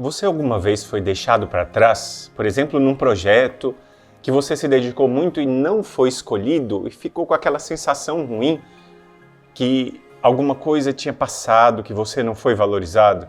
Você alguma vez foi deixado para trás? Por exemplo, num projeto que você se dedicou muito e não foi escolhido e ficou com aquela sensação ruim que alguma coisa tinha passado, que você não foi valorizado?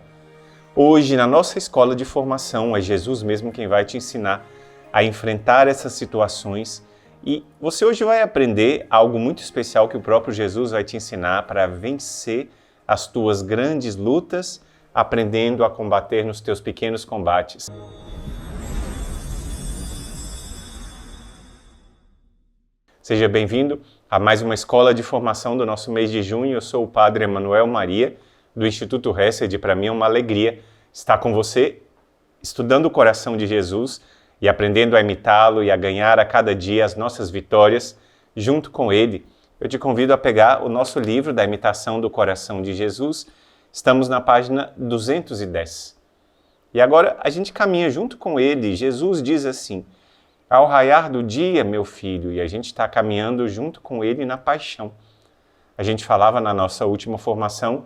Hoje, na nossa escola de formação, é Jesus mesmo quem vai te ensinar a enfrentar essas situações e você hoje vai aprender algo muito especial que o próprio Jesus vai te ensinar para vencer as tuas grandes lutas, aprendendo a combater nos teus pequenos combates. Seja bem-vindo a mais uma escola de formação do nosso mês de junho. Eu sou o Padre Emanuel Maria, do Instituto Hesed. Para mim é uma alegria estar com você, estudando o coração de Jesus e aprendendo a imitá-lo e a ganhar a cada dia as nossas vitórias junto com Ele. Eu te convido a pegar o nosso livro da imitação do coração de Jesus. Estamos na página 210. E agora a gente caminha junto com Ele. Jesus diz assim: ao raiar do dia, meu filho, e a gente está caminhando junto com Ele na paixão. A gente falava na nossa última formação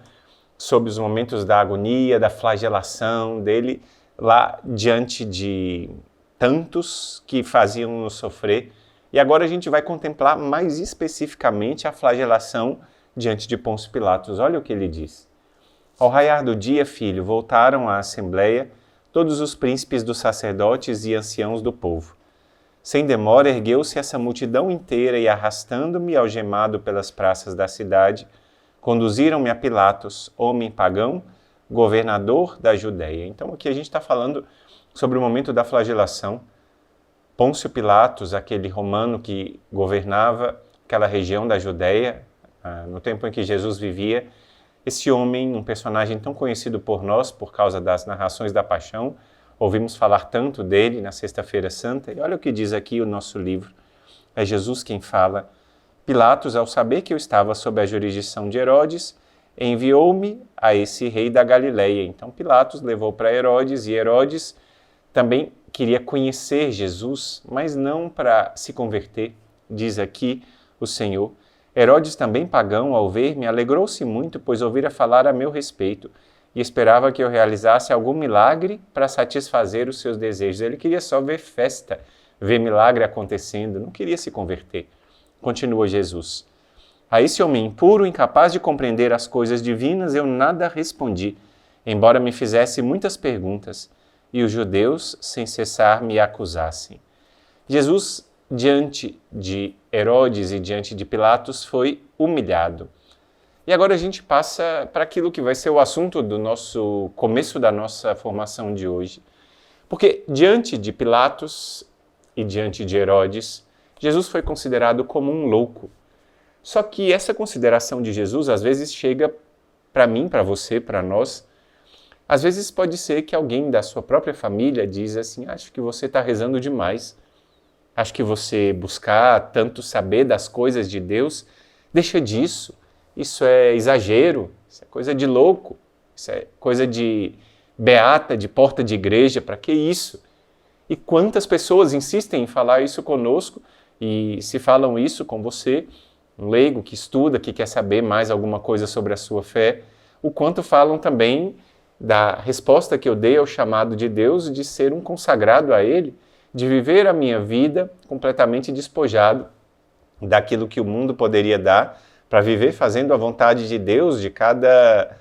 sobre os momentos da agonia, da flagelação dele, lá diante de tantos que faziam-nos sofrer. E agora a gente vai contemplar mais especificamente a flagelação diante de Pôncio Pilatos. Olha o que ele diz. Ao raiar do dia, filho, voltaram à assembleia todos os príncipes dos sacerdotes e anciãos do povo. Sem demora, ergueu-se essa multidão inteira e, arrastando-me algemado pelas praças da cidade, conduziram-me a Pilatos, homem pagão, governador da Judéia. Então aqui a gente está falando sobre o momento da flagelação. Pôncio Pilatos, aquele romano que governava aquela região da Judéia, no tempo em que Jesus vivia, esse homem, um personagem tão conhecido por nós por causa das narrações da Paixão, ouvimos falar tanto dele na Sexta-feira Santa, e olha o que diz aqui o nosso livro. É Jesus quem fala. Pilatos, ao saber que eu estava sob a jurisdição de Herodes, enviou-me a esse rei da Galileia. Então Pilatos levou para Herodes, e Herodes também queria conhecer Jesus, mas não para se converter, diz aqui o Senhor. Herodes, também pagão, ao ver-me, alegrou-se muito, pois ouvira falar a meu respeito, e esperava que eu realizasse algum milagre para satisfazer os seus desejos. Ele queria só ver festa, ver milagre acontecendo, não queria se converter. Continua Jesus. A esse homem impuro, incapaz de compreender as coisas divinas, eu nada respondi, embora me fizesse muitas perguntas, e os judeus, sem cessar, me acusassem. Jesus, diante de Herodes e diante de Pilatos, foi humilhado. E agora a gente passa para aquilo que vai ser o assunto do nosso começo da nossa formação de hoje. Porque diante de Pilatos e diante de Herodes, Jesus foi considerado como um louco. Só que essa consideração de Jesus às vezes chega para mim, para você, para nós. Às vezes pode ser que alguém da sua própria família diz assim: acho que você está rezando demais. Acho que você buscar tanto saber das coisas de Deus, deixa disso. Isso é exagero, isso é coisa de louco, isso é coisa de beata, de porta de igreja, para que isso? E quantas pessoas insistem em falar isso conosco, e se falam isso com você, um leigo que estuda, que quer saber mais alguma coisa sobre a sua fé, o quanto falam também da resposta que eu dei ao chamado de Deus de ser um consagrado a Ele, de viver a minha vida completamente despojado daquilo que o mundo poderia dar, para viver fazendo a vontade de Deus, de cada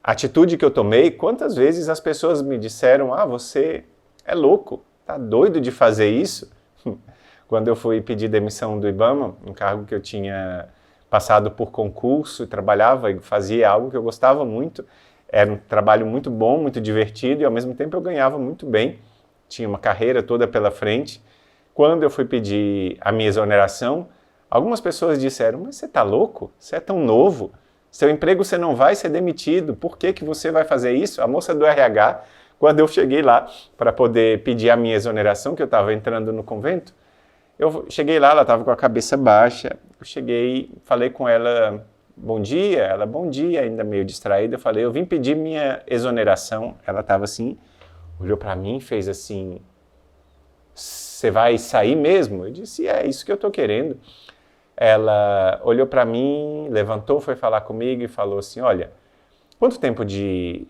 atitude que eu tomei. Quantas vezes as pessoas me disseram: você é louco, tá doido de fazer isso? Quando eu fui pedir demissão do IBAMA, um cargo que eu tinha passado por concurso, trabalhava e fazia algo que eu gostava muito, era um trabalho muito bom, muito divertido, e ao mesmo tempo eu ganhava muito bem, tinha uma carreira toda pela frente. Quando eu fui pedir a minha exoneração, algumas pessoas disseram: mas você está louco? Você é tão novo? Seu emprego você não vai ser demitido. Por que você vai fazer isso? A moça do RH, quando eu cheguei lá para poder pedir a minha exoneração, que eu estava entrando no convento, eu cheguei lá, ela estava com a cabeça baixa. Eu cheguei, falei com ela: bom dia. Ela: bom dia, ainda meio distraída. Eu falei: eu vim pedir minha exoneração. Ela estava assim, olhou para mim, fez assim: você vai sair mesmo? Eu disse: é isso que eu estou querendo. Ela olhou para mim, levantou, foi falar comigo e falou assim: olha, quanto tempo de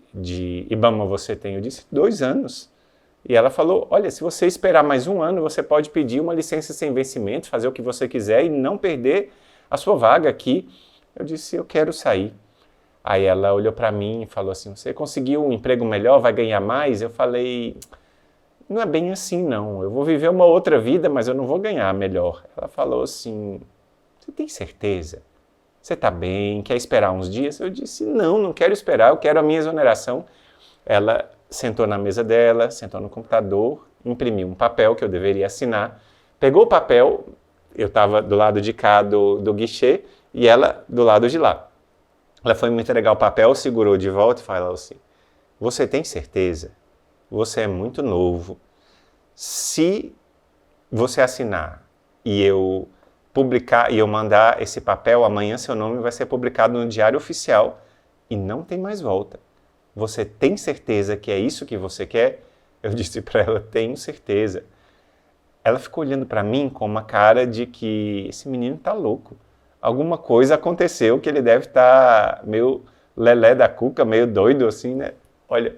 IBAMA você tem? Eu disse, 2 anos. E ela falou, olha, se você esperar mais 1 ano, você pode pedir uma licença sem vencimento, fazer o que você quiser e não perder a sua vaga aqui. Eu disse, eu quero sair. Aí ela olhou para mim e falou assim, você conseguiu um emprego melhor, vai ganhar mais? Eu falei, não é bem assim não, eu vou viver uma outra vida, mas eu não vou ganhar melhor. Ela falou assim, você tem certeza? Você está bem? Quer esperar uns dias? Eu disse, não quero esperar, eu quero a minha exoneração. Ela sentou na mesa dela, sentou no computador, imprimiu um papel que eu deveria assinar, pegou o papel, eu estava do lado de cá do guichê e ela do lado de lá. Ela foi me entregar o papel, segurou de volta e falou assim, você tem certeza? Você é muito novo. Se você assinar e eu publicar e eu mandar esse papel, amanhã seu nome vai ser publicado no Diário Oficial e não tem mais volta. Você tem certeza que é isso que você quer? Eu disse para ela, tenho certeza. Ela ficou olhando para mim com uma cara de que esse menino está louco. Alguma coisa aconteceu que ele deve estar meio lelé da cuca, meio doido assim, né? Olha,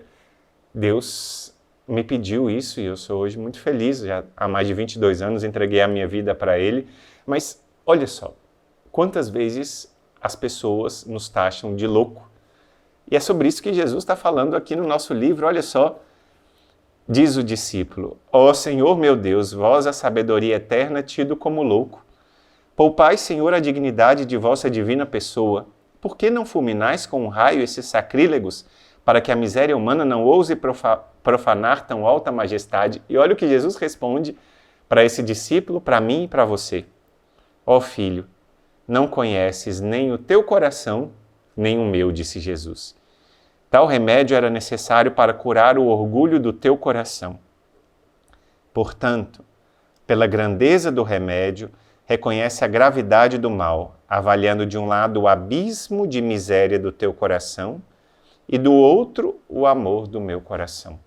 Deus me pediu isso e eu sou hoje muito feliz. Já há mais de 22 anos entreguei a minha vida para Ele. Mas olha só, quantas vezes as pessoas nos taxam de louco? E é sobre isso que Jesus está falando aqui no nosso livro. Olha só, diz o discípulo, ó Senhor meu Deus, vós a sabedoria eterna tido como louco. Poupai, Senhor, a dignidade de vossa divina pessoa. Por que não fulminais com um raio esses sacrílegos, para que a miséria humana não ouse profanar tão alta majestade? E olha o que Jesus responde para esse discípulo, para mim e para você. Ó filho, não conheces nem o teu coração, nem o meu, disse Jesus. Tal remédio era necessário para curar o orgulho do teu coração. Portanto, pela grandeza do remédio, reconhece a gravidade do mal, avaliando de um lado o abismo de miséria do teu coração e do outro o amor do meu coração.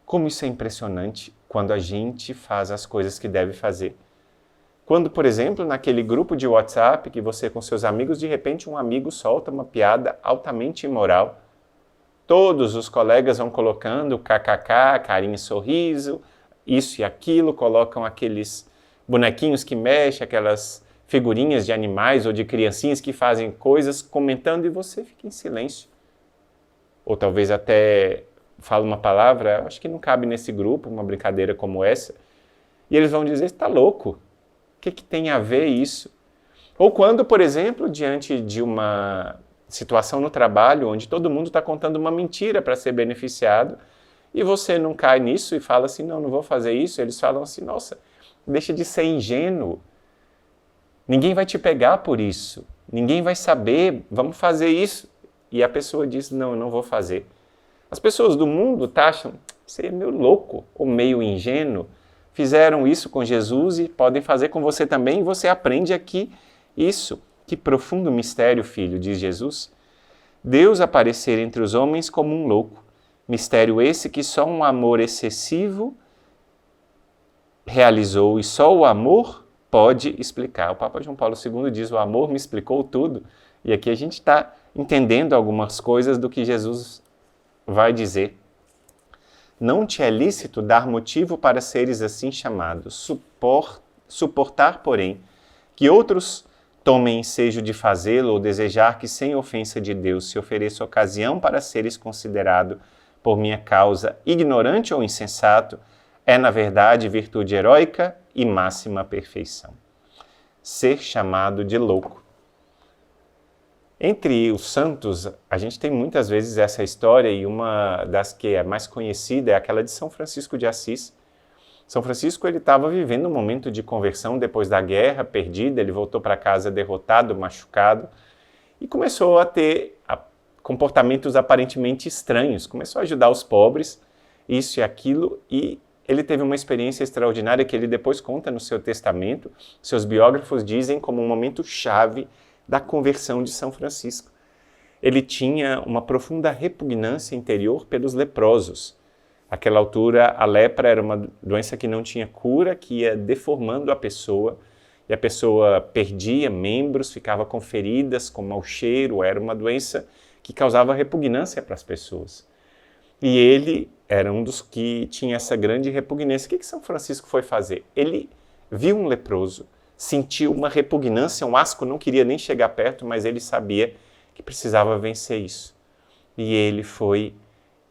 Como isso é impressionante quando a gente faz as coisas que deve fazer. Quando, por exemplo, naquele grupo de WhatsApp que você com seus amigos, de repente um amigo solta uma piada altamente imoral, todos os colegas vão colocando kkk, carinha e sorriso, isso e aquilo, colocam aqueles bonequinhos que mexem, aquelas figurinhas de animais ou de criancinhas que fazem coisas comentando e você fica em silêncio. Ou talvez até fala uma palavra, acho que não cabe nesse grupo, uma brincadeira como essa, e eles vão dizer, está louco. O que tem a ver isso? Ou quando, por exemplo, diante de uma situação no trabalho onde todo mundo está contando uma mentira para ser beneficiado e você não cai nisso e fala assim, não vou fazer isso, eles falam assim, nossa, deixa de ser ingênuo, ninguém vai te pegar por isso, ninguém vai saber, vamos fazer isso. E a pessoa diz, não, eu não vou fazer. As pessoas do mundo taxam, você é meio louco ou meio ingênuo, fizeram isso com Jesus e podem fazer com você também, e você aprende aqui isso. Que profundo mistério, filho, diz Jesus. Deus aparecer entre os homens como um louco. Mistério esse que só um amor excessivo realizou e só o amor pode explicar. O Papa João Paulo II diz, o amor me explicou tudo. E aqui a gente está entendendo algumas coisas do que Jesus vai dizer. Não te é lícito dar motivo para seres assim chamados. Suportar, porém, que outros tomem ensejo de fazê-lo ou desejar que, sem ofensa de Deus, se ofereça ocasião para seres considerado, por minha causa, ignorante ou insensato, é, na verdade, virtude heróica e máxima perfeição. Ser chamado de louco. Entre os santos, a gente tem muitas vezes essa história e uma das que é mais conhecida é aquela de São Francisco de Assis. São Francisco ele estava vivendo um momento de conversão depois da guerra, perdido, ele voltou para casa derrotado, machucado e começou a ter comportamentos aparentemente estranhos. Começou a ajudar os pobres, isso e aquilo, e ele teve uma experiência extraordinária que ele depois conta no seu testamento. Seus biógrafos dizem como um momento chave da conversão de São Francisco. Ele tinha uma profunda repugnância interior pelos leprosos. Àquela altura, a lepra era uma doença que não tinha cura, que ia deformando a pessoa, e a pessoa perdia membros, ficava com feridas, com mau cheiro, era uma doença que causava repugnância para as pessoas. E ele era um dos que tinha essa grande repugnância. O que São Francisco foi fazer? Ele viu um leproso, sentiu uma repugnância, um asco, não queria nem chegar perto, mas ele sabia que precisava vencer isso. E ele foi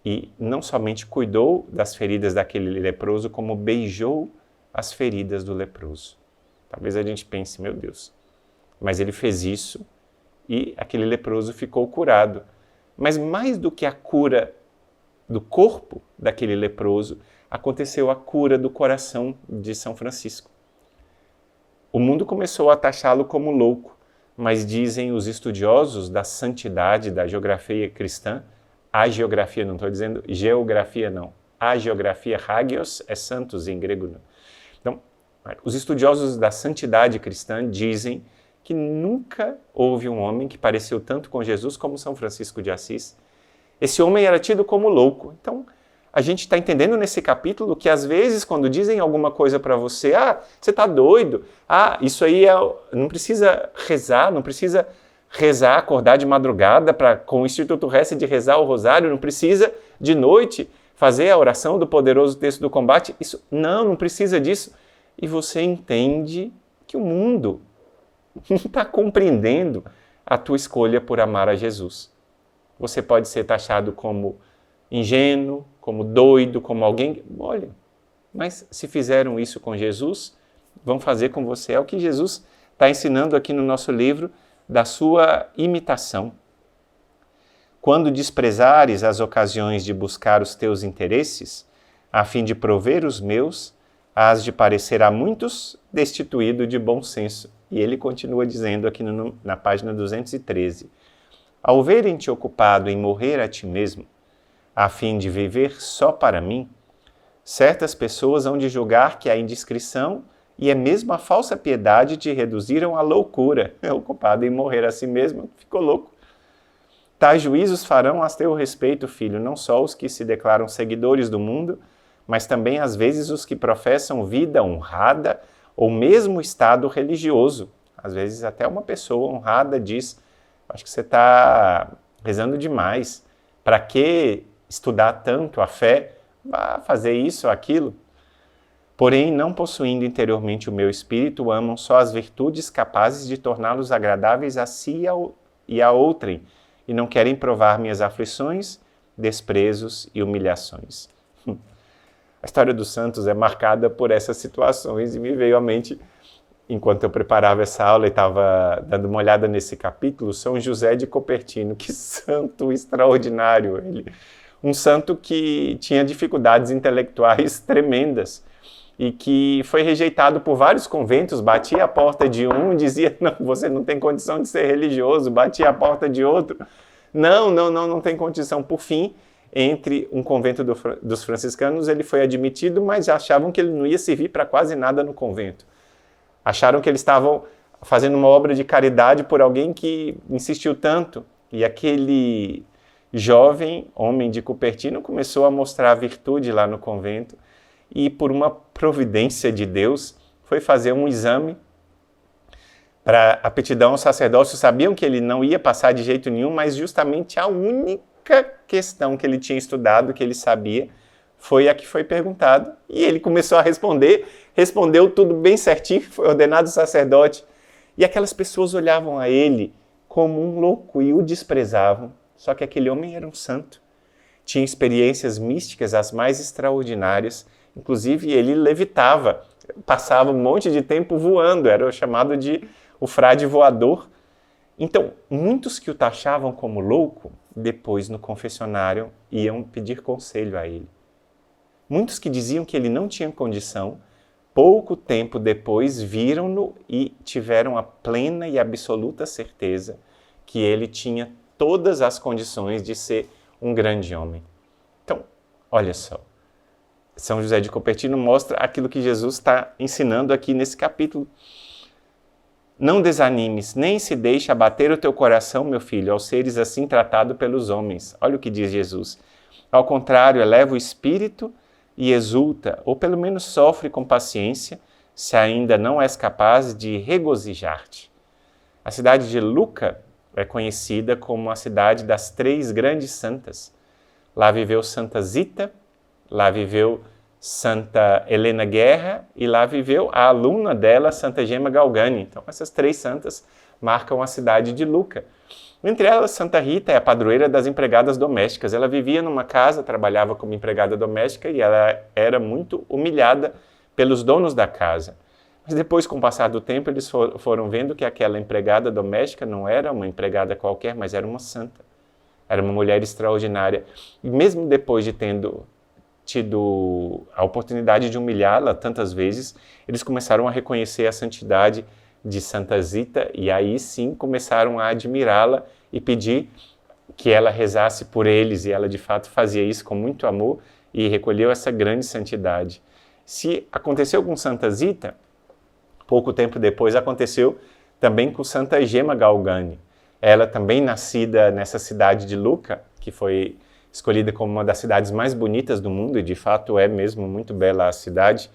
e não somente cuidou das feridas daquele leproso, como beijou as feridas do leproso. Talvez a gente pense, meu Deus, mas ele fez isso e aquele leproso ficou curado. Mas mais do que a cura do corpo daquele leproso, aconteceu a cura do coração de São Francisco. O mundo começou a taxá-lo como louco, mas dizem os estudiosos da santidade, da geografia cristã, a geografia, não estou dizendo geografia não, a geografia, hagios é santos em grego. Não. Então, os estudiosos da santidade cristã dizem que nunca houve um homem que pareceu tanto com Jesus como São Francisco de Assis. Esse homem era tido como louco. Então, a gente está entendendo nesse capítulo que às vezes quando dizem alguma coisa para você, você está doido, isso aí não precisa rezar, acordar de madrugada com o Instituto Hesse de rezar o rosário, não precisa de noite fazer a oração do poderoso texto do combate, não precisa disso. E você entende que o mundo não está compreendendo a tua escolha por amar a Jesus. Você pode ser taxado como ingênuo, como doido, como alguém... Olha, mas se fizeram isso com Jesus, vão fazer com você. É o que Jesus está ensinando aqui no nosso livro, da sua imitação. Quando desprezares as ocasiões de buscar os teus interesses, a fim de prover os meus, hás de parecer a muitos destituído de bom senso. E ele continua dizendo aqui na página 213, ao verem-te ocupado em morrer a ti mesmo, a fim de viver só para mim, certas pessoas hão de julgar que a indiscrição e é mesmo a falsa piedade te reduziram à loucura. É ocupado em morrer a si mesmo, ficou louco. Tais juízos farão a teu respeito, filho, não só os que se declaram seguidores do mundo, mas também às vezes os que professam vida honrada ou mesmo estado religioso. Às vezes até uma pessoa honrada diz, acho que você está rezando demais. Para que estudar tanto a fé? Vá fazer isso ou aquilo. Porém, não possuindo interiormente o meu espírito, amam só as virtudes capazes de torná-los agradáveis a si e a outrem, e não querem provar minhas aflições, desprezos e humilhações. A história dos santos é marcada por essas situações e me veio à mente, enquanto eu preparava essa aula e estava dando uma olhada nesse capítulo, São José de Copertino. Que santo extraordinário ele! Um santo que tinha dificuldades intelectuais tremendas e que foi rejeitado por vários conventos, batia a porta de um, dizia, não, você não tem condição de ser religioso, batia a porta de outro, não tem condição. Por fim, entre um convento dos franciscanos, ele foi admitido, mas achavam que ele não ia servir para quase nada no convento. Acharam que eles estavam fazendo uma obra de caridade por alguém que insistiu tanto. E aquele jovem homem de Cupertino começou a mostrar a virtude lá no convento e, por uma providência de Deus, foi fazer um exame para aptidão ao sacerdócio. Sabiam que ele não ia passar de jeito nenhum, mas justamente a única questão que ele tinha estudado, que ele sabia, foi a que foi perguntada. E ele começou a respondeu tudo bem certinho, foi ordenado sacerdote. E aquelas pessoas olhavam a ele como um louco e o desprezavam. Só que aquele homem era um santo. Tinha experiências místicas as mais extraordinárias. Inclusive, ele levitava, passava um monte de tempo voando, era chamado de o frade voador. Então, muitos que o taxavam como louco, depois no confessionário iam pedir conselho a ele. Muitos que diziam que ele não tinha condição, pouco tempo depois viram-no e tiveram a plena e absoluta certeza que ele tinha todas as condições de ser um grande homem. Então, olha só, São José de Copertino mostra aquilo que Jesus está ensinando aqui nesse capítulo. Não desanimes, nem se deixe abater o teu coração, meu filho, ao seres assim tratado pelos homens. Olha o que diz Jesus. Ao contrário, eleva o espírito e exulta, ou pelo menos sofre com paciência, se ainda não és capaz de regozijar-te. A cidade de Lucca é conhecida como a cidade das três grandes santas. Lá viveu Santa Zita, lá viveu Santa Helena Guerra e lá viveu a aluna dela, Santa Gema Galgani. Então, essas três santas marcam a cidade de Lucca. Entre elas, Santa Rita é a padroeira das empregadas domésticas. Ela vivia numa casa, trabalhava como empregada doméstica e ela era muito humilhada pelos donos da casa. Mas depois, com o passar do tempo, eles foram vendo que aquela empregada doméstica não era uma empregada qualquer, mas era uma santa. Era uma mulher extraordinária. E mesmo depois de tendo tido a oportunidade de humilhá-la tantas vezes, eles começaram a reconhecer a santidade de Santa Zita e aí sim começaram a admirá-la e pedir que ela rezasse por eles, e ela de fato fazia isso com muito amor e recolheu essa grande santidade. Se aconteceu com Santa Zita, pouco tempo depois aconteceu também com Santa Gema Galgani. Ela também nascida nessa cidade de Lucca, que foi escolhida como uma das cidades mais bonitas do mundo, e de fato é mesmo muito bela a cidade.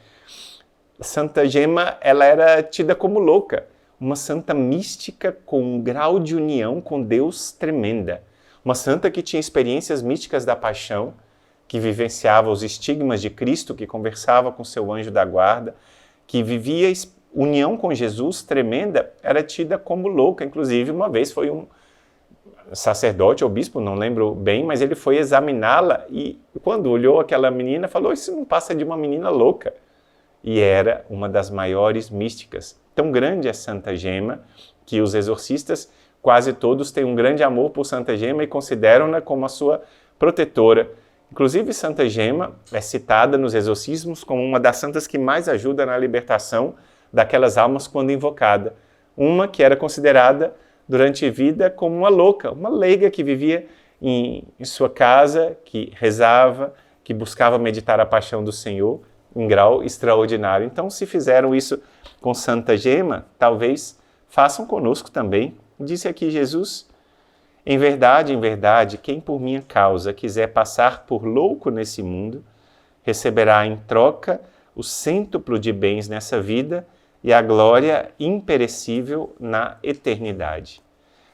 Santa Gema, ela era tida como louca, uma santa mística com um grau de união com Deus tremenda. Uma santa que tinha experiências místicas da paixão, que vivenciava os estigmas de Cristo, que conversava com seu anjo da guarda, que vivia união com Jesus tremenda, era tida como louca. Inclusive, uma vez foi um sacerdote ou bispo, não lembro bem, mas ele foi examiná-la e quando olhou aquela menina, falou: isso não passa de uma menina louca. E era uma das maiores místicas. Tão grande é Santa Gema que os exorcistas quase todos têm um grande amor por Santa Gema e consideram-na como a sua protetora. Inclusive, Santa Gema é citada nos exorcismos como uma das santas que mais ajuda na libertação daquelas almas quando invocada. Uma que era considerada durante a vida como uma louca, uma leiga que vivia em sua casa, que rezava, que buscava meditar a paixão do Senhor em grau extraordinário. Então, se fizeram isso com Santa Gema, talvez façam conosco também. Disse aqui Jesus: em verdade, quem por minha causa quiser passar por louco nesse mundo, receberá em troca o cêntuplo de bens nessa vida e a glória imperecível na eternidade.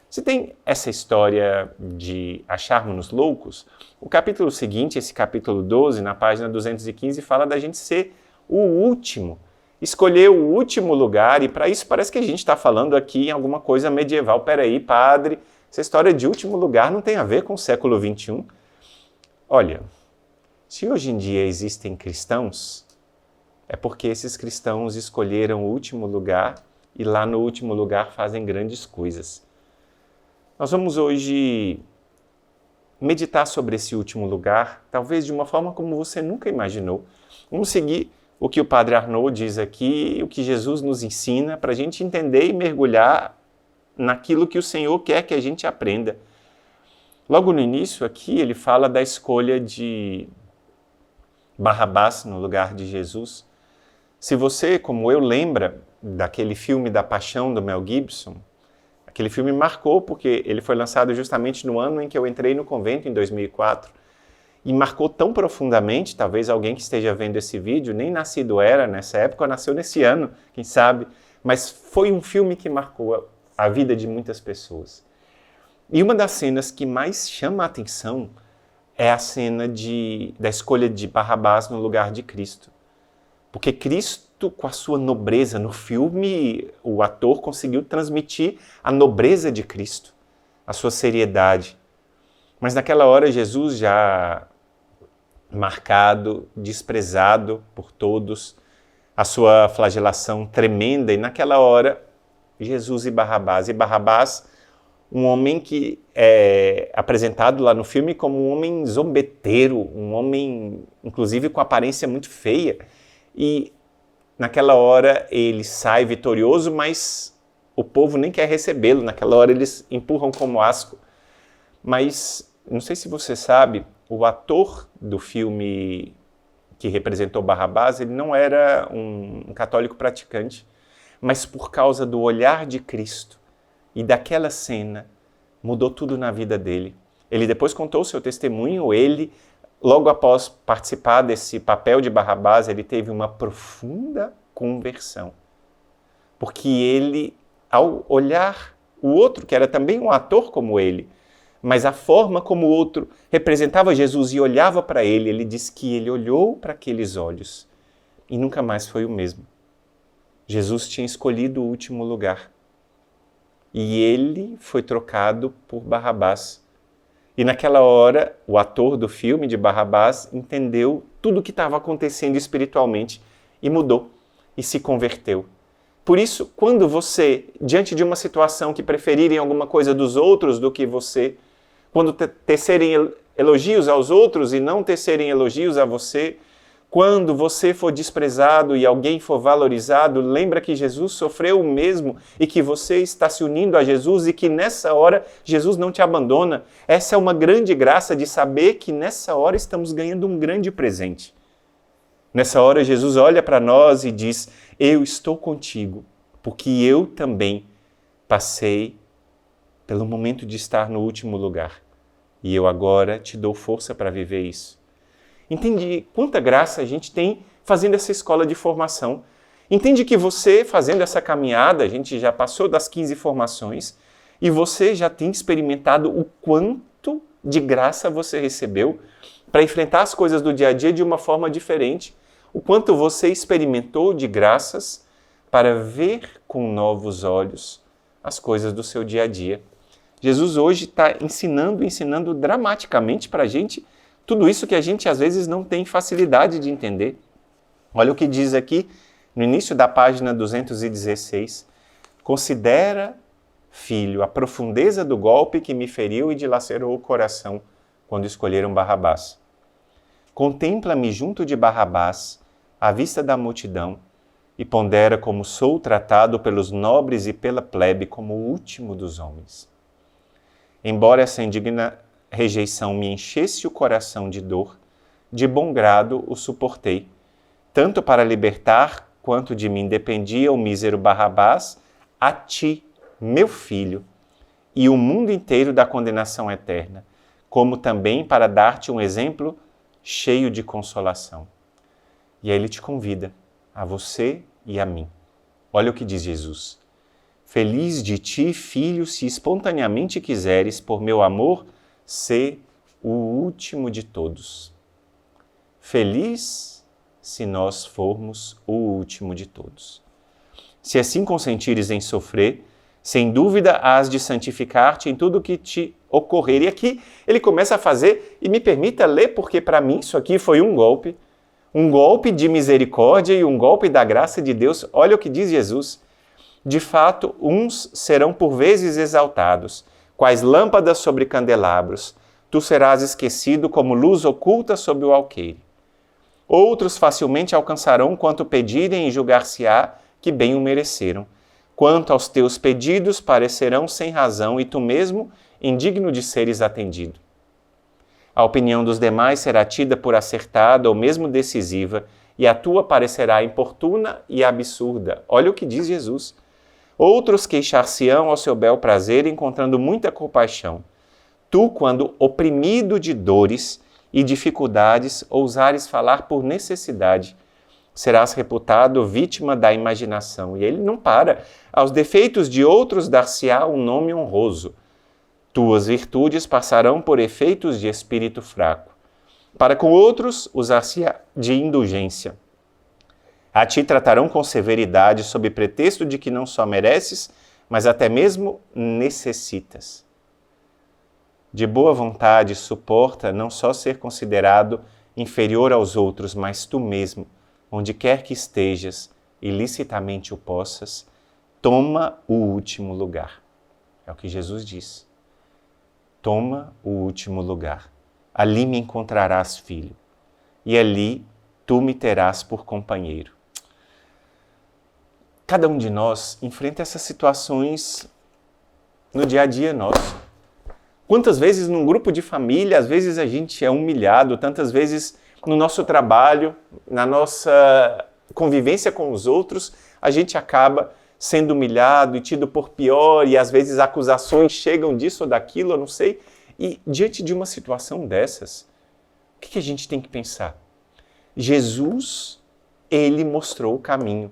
Se tem essa história de acharmos-nos loucos, o capítulo seguinte, esse capítulo 12, na página 215, fala da gente ser o último, escolher o último lugar, e para isso parece que a gente está falando aqui em alguma coisa medieval. Peraí, padre, essa história de último lugar não tem a ver com o século XXI. Olha, se hoje em dia existem cristãos, é porque esses cristãos escolheram o último lugar e lá no último lugar fazem grandes coisas. Nós vamos hoje meditar sobre esse último lugar, talvez de uma forma como você nunca imaginou. Vamos seguir o que o Padre Arnaud diz aqui, o que Jesus nos ensina, para a gente entender e mergulhar naquilo que o Senhor quer que a gente aprenda. Logo no início aqui, ele fala da escolha de Barrabás no lugar de Jesus. Se você, como eu, lembra daquele filme da Paixão do Mel Gibson, aquele filme marcou porque ele foi lançado justamente no ano em que eu entrei no convento, em 2004, e marcou tão profundamente. Talvez alguém que esteja vendo esse vídeo nem nascido era nessa época, ou nasceu nesse ano, quem sabe, mas foi um filme que marcou a vida de muitas pessoas. E uma das cenas que mais chama a atenção é a cena da escolha de Barrabás no lugar de Cristo. Porque Cristo, com a sua nobreza, no filme, o ator conseguiu transmitir a nobreza de Cristo, a sua seriedade. Mas naquela hora, Jesus já marcado, desprezado por todos, a sua flagelação tremenda, e naquela hora, Jesus e Barrabás, um homem que é apresentado lá no filme como um homem zombeteiro, um homem, inclusive, com aparência muito feia. E naquela hora ele sai vitorioso, mas o povo nem quer recebê-lo. Naquela hora eles empurram como asco. Mas, não sei se você sabe, o ator do filme que representou Barrabás, ele não era um católico praticante, mas por causa do olhar de Cristo e daquela cena, mudou tudo na vida dele. Ele depois contou o seu testemunho. Ele, logo após participar desse papel de Barrabás, ele teve uma profunda conversão. Porque ele, ao olhar o outro, que era também um ator como ele, mas a forma como o outro representava Jesus e olhava para ele, ele diz que ele olhou para aqueles olhos e nunca mais foi o mesmo. Jesus tinha escolhido o último lugar e ele foi trocado por Barrabás. E naquela hora, o ator do filme de Barrabás entendeu tudo o que estava acontecendo espiritualmente e mudou e se converteu. Por isso, quando você, diante de uma situação que preferirem alguma coisa dos outros do que você, quando tecerem elogios aos outros e não tecerem elogios a você, quando você for desprezado e alguém for valorizado, lembra que Jesus sofreu o mesmo e que você está se unindo a Jesus e que nessa hora Jesus não te abandona. Essa é uma grande graça de saber que nessa hora estamos ganhando um grande presente. Nessa hora Jesus olha para nós e diz, eu estou contigo, porque eu também passei pelo momento de estar no último lugar. E eu agora te dou força para viver isso. Entende quanta graça a gente tem fazendo essa escola de formação. Entende que você, fazendo essa caminhada, a gente já passou das 15 formações, e você já tem experimentado o quanto de graça você recebeu para enfrentar as coisas do dia a dia de uma forma diferente. O quanto você experimentou de graças para ver com novos olhos as coisas do seu dia a dia. Jesus hoje está ensinando dramaticamente para a gente tudo isso que a gente às vezes não tem facilidade de entender. Olha o que diz aqui no início da página 216. Considera, filho, a profundeza do golpe que me feriu e dilacerou o coração quando escolheram Barrabás. Contempla-me junto de Barrabás, à vista da multidão, e pondera como sou tratado pelos nobres e pela plebe como o último dos homens. Embora essa indigna rejeição me enchesse o coração de dor, de bom grado o suportei, tanto para libertar quanto de mim dependia o mísero Barrabás, a ti, meu filho, e o mundo inteiro da condenação eterna, como também para dar-te um exemplo cheio de consolação. E aí ele te convida, a você e a mim. Olha o que diz Jesus. Feliz de ti, filho, se espontaneamente quiseres, por meu amor, ser o último de todos. Feliz se nós formos o último de todos. Se assim consentires em sofrer, sem dúvida hás de santificar-te em tudo o que te ocorrer. E aqui ele começa a fazer, e me permita ler, porque para mim isso aqui foi um golpe de misericórdia e um golpe da graça de Deus. Olha o que diz Jesus. De fato, uns serão por vezes exaltados, quais lâmpadas sobre candelabros. Tu serás esquecido como luz oculta sob o alqueire. Outros facilmente alcançarão quanto pedirem e julgar-se-á que bem o mereceram. Quanto aos teus pedidos, parecerão sem razão e tu mesmo indigno de seres atendido. A opinião dos demais será tida por acertada ou mesmo decisiva, e a tua parecerá importuna e absurda. Olha o que diz Jesus. Outros queixar-se-ão ao seu bel prazer, encontrando muita compaixão. Tu, quando oprimido de dores e dificuldades, ousares falar por necessidade, serás reputado vítima da imaginação. E ele não para. Aos defeitos de outros dar-se-á um nome honroso. Tuas virtudes passarão por efeitos de espírito fraco. Para com outros, usar-se-á de indulgência. A ti tratarão com severidade, sob pretexto de que não só mereces, mas até mesmo necessitas. De boa vontade, suporta não só ser considerado inferior aos outros, mas tu mesmo, onde quer que estejas, ilicitamente o possas, toma o último lugar. É o que Jesus diz. Toma o último lugar. Ali me encontrarás, filho, e ali tu me terás por companheiro. Cada um de nós enfrenta essas situações no dia a dia nosso. Quantas vezes num grupo de família, às vezes a gente é humilhado, tantas vezes no nosso trabalho, na nossa convivência com os outros, a gente acaba sendo humilhado e tido por pior, e às vezes acusações chegam disso ou daquilo, eu não sei. E diante de uma situação dessas, o que a gente tem que pensar? Jesus, ele mostrou o caminho.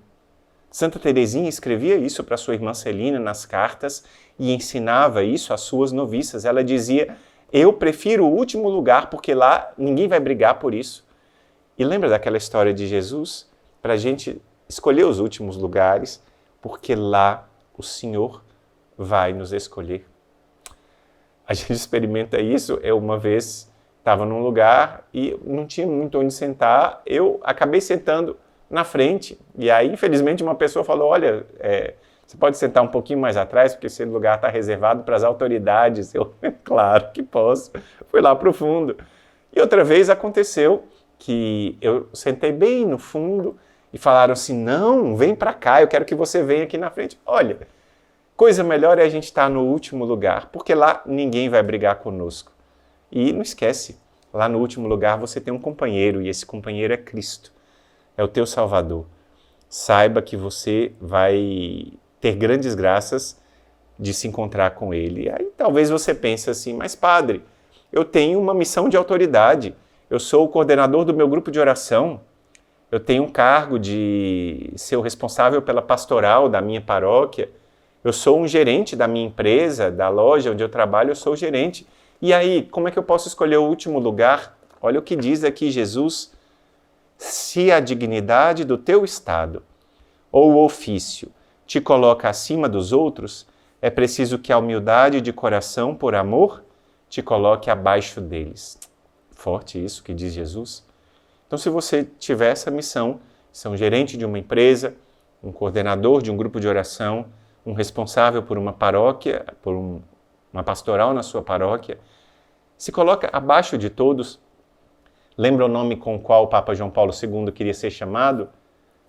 Santa Teresinha escrevia isso para sua irmã Celina nas cartas, e ensinava isso às suas noviças. Ela dizia, eu prefiro o último lugar porque lá ninguém vai brigar por isso. E lembra daquela história de Jesus? Para a gente escolher os últimos lugares, porque lá o Senhor vai nos escolher. A gente experimenta isso. Eu uma vez estava num lugar e não tinha muito onde sentar, eu acabei sentando na frente. E aí, infelizmente, uma pessoa falou, olha, você pode sentar um pouquinho mais atrás, porque esse lugar está reservado para as autoridades. Eu, claro que posso. Fui lá para o fundo. E outra vez aconteceu que eu sentei bem no fundo e falaram assim, não, vem para cá, eu quero que você venha aqui na frente. Olha, coisa melhor é a gente estar no último lugar, porque lá ninguém vai brigar conosco. E não esquece, lá no último lugar você tem um companheiro, e esse companheiro é Cristo, é o teu Salvador. Saiba que você vai ter grandes graças de se encontrar com Ele. E aí talvez você pense assim, mas padre, eu tenho uma missão de autoridade, eu sou o coordenador do meu grupo de oração, eu tenho um cargo de ser o responsável pela pastoral da minha paróquia, eu sou um gerente da minha empresa, da loja onde eu trabalho, eu sou o gerente. E aí, como é que eu posso escolher o último lugar? Olha o que diz aqui Jesus. Se a dignidade do teu estado ou o ofício te coloca acima dos outros, é preciso que a humildade de coração, por amor, te coloque abaixo deles. Forte isso que diz Jesus. Então, se você tiver essa missão, ser um gerente de uma empresa, um coordenador de um grupo de oração, um responsável por uma paróquia, por uma pastoral na sua paróquia, se coloca abaixo de todos. Lembra o nome com o qual o Papa João Paulo II queria ser chamado?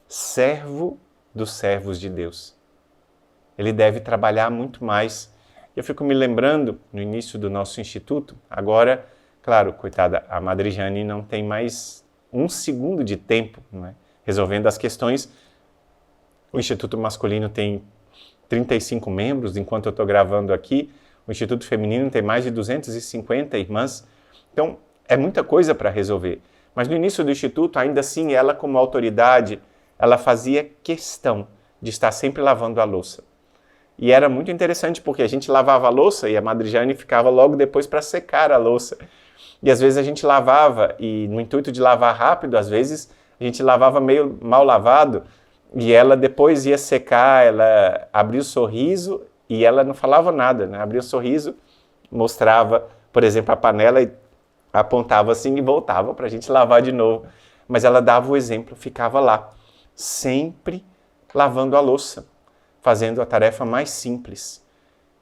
Servo dos servos de Deus. Ele deve trabalhar muito mais. Eu fico me lembrando, no início do nosso instituto, agora, claro, coitada, a Madre Jane não tem mais um segundo de tempo, não é? Resolvendo as questões. O Instituto Masculino tem 35 membros, enquanto eu estou gravando aqui. O Instituto Feminino tem mais de 250 irmãs. Então, é muita coisa para resolver. Mas no início do Instituto, ainda assim, ela como autoridade, ela fazia questão de estar sempre lavando a louça. E era muito interessante, porque a gente lavava a louça e a Madre Jane ficava logo depois para secar a louça. E às vezes a gente lavava, e no intuito de lavar rápido, às vezes a gente lavava meio mal lavado, e ela depois ia secar, ela abria o sorriso e ela não falava nada, né? Abria o sorriso, mostrava, por exemplo, a panela e apontava assim e voltava para a gente lavar de novo. Mas ela dava o exemplo, ficava lá, sempre lavando a louça, fazendo a tarefa mais simples.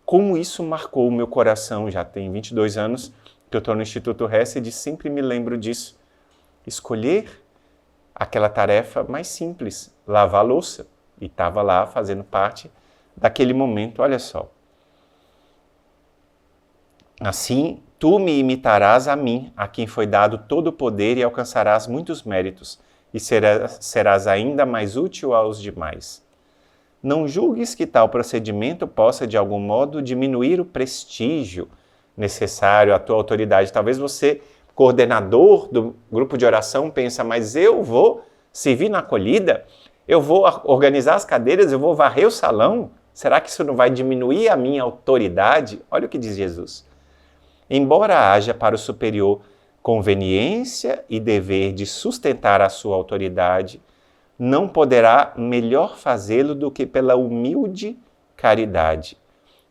Como isso marcou o meu coração, já tem 22 anos que eu estou no Instituto Hesed e sempre me lembro disso. Escolher aquela tarefa mais simples, lavar a louça. E estava lá fazendo parte daquele momento, olha só. Assim, tu me imitarás a mim, a quem foi dado todo o poder e alcançarás muitos méritos, e serás ainda mais útil aos demais. Não julgues que tal procedimento possa, de algum modo, diminuir o prestígio necessário à tua autoridade. Talvez você, coordenador do grupo de oração, pensa, mas eu vou servir na acolhida? Eu vou organizar as cadeiras? Eu vou varrer o salão? Será que isso não vai diminuir a minha autoridade? Olha o que diz Jesus. Embora haja para o superior conveniência e dever de sustentar a sua autoridade, não poderá melhor fazê-lo do que pela humilde caridade,